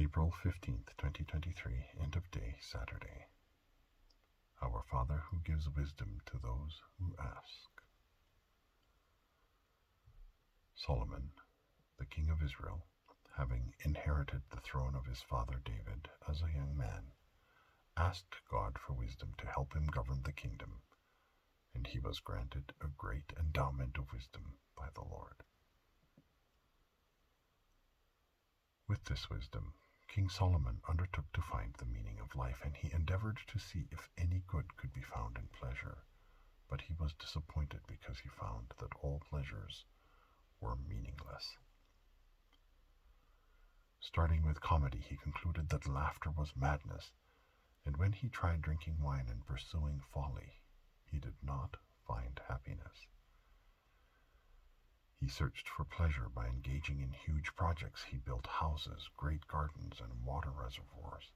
April 15th, 2023, end of day, Saturday. Our Father who gives wisdom to those who ask. Solomon, the king of Israel, having inherited the throne of his father David as a young man, asked God for wisdom to help him govern the kingdom, and he was granted a great endowment of wisdom by the Lord. With this wisdom, King Solomon undertook to find the meaning of life, and he endeavored to see if any good could be found in pleasure, but he was disappointed because he found that all pleasures were meaningless. Starting with comedy, he concluded that laughter was madness, and when he tried drinking wine and pursuing folly, he did not find happiness. He searched for pleasure by engaging in huge projects. He built houses, great gardens, and water reservoirs.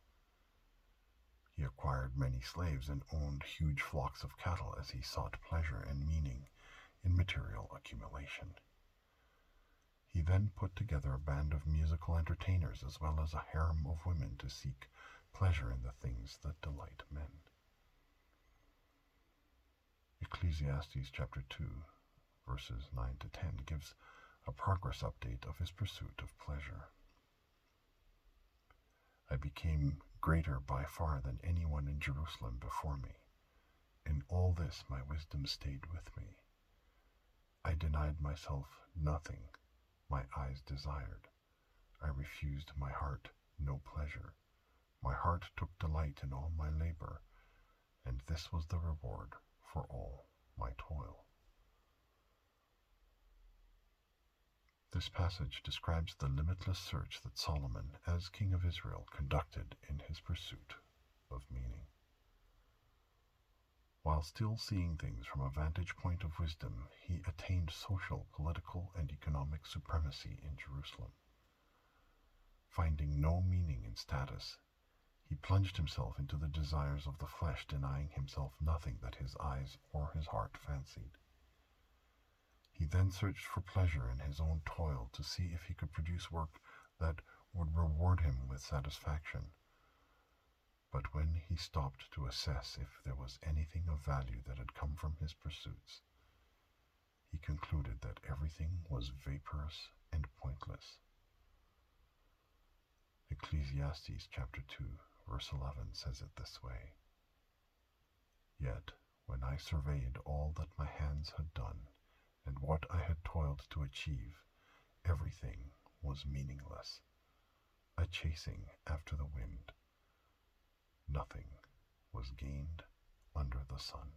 He acquired many slaves and owned huge flocks of cattle as he sought pleasure and meaning in material accumulation. He then put together a band of musical entertainers as well as a harem of women to seek pleasure in the things that delight men. Ecclesiastes chapter 2, verses 9 to 10 gives a progress update of his pursuit of pleasure. I became greater by far than anyone in Jerusalem before me. In all this my wisdom stayed with me. I denied myself nothing my eyes desired. I refused my heart no pleasure. My heart took delight in all my labor, and this was the reward for all my toil. This passage describes the limitless search that Solomon, as king of Israel, conducted in his pursuit of meaning. While still seeing things from a vantage point of wisdom, he attained social, political, and economic supremacy in Jerusalem. Finding no meaning in status, he plunged himself into the desires of the flesh, denying himself nothing that his eyes or his heart fancied. He then searched for pleasure in his own toil to see if he could produce work that would reward him with satisfaction. But when he stopped to assess if there was anything of value that had come from his pursuits, he concluded that everything was vaporous and pointless. Ecclesiastes chapter 2, verse 11 says it this way: "Yet when I surveyed all that my hands had done, and what I had toiled to achieve, everything was meaningless, a chasing after the wind. Nothing was gained under the sun."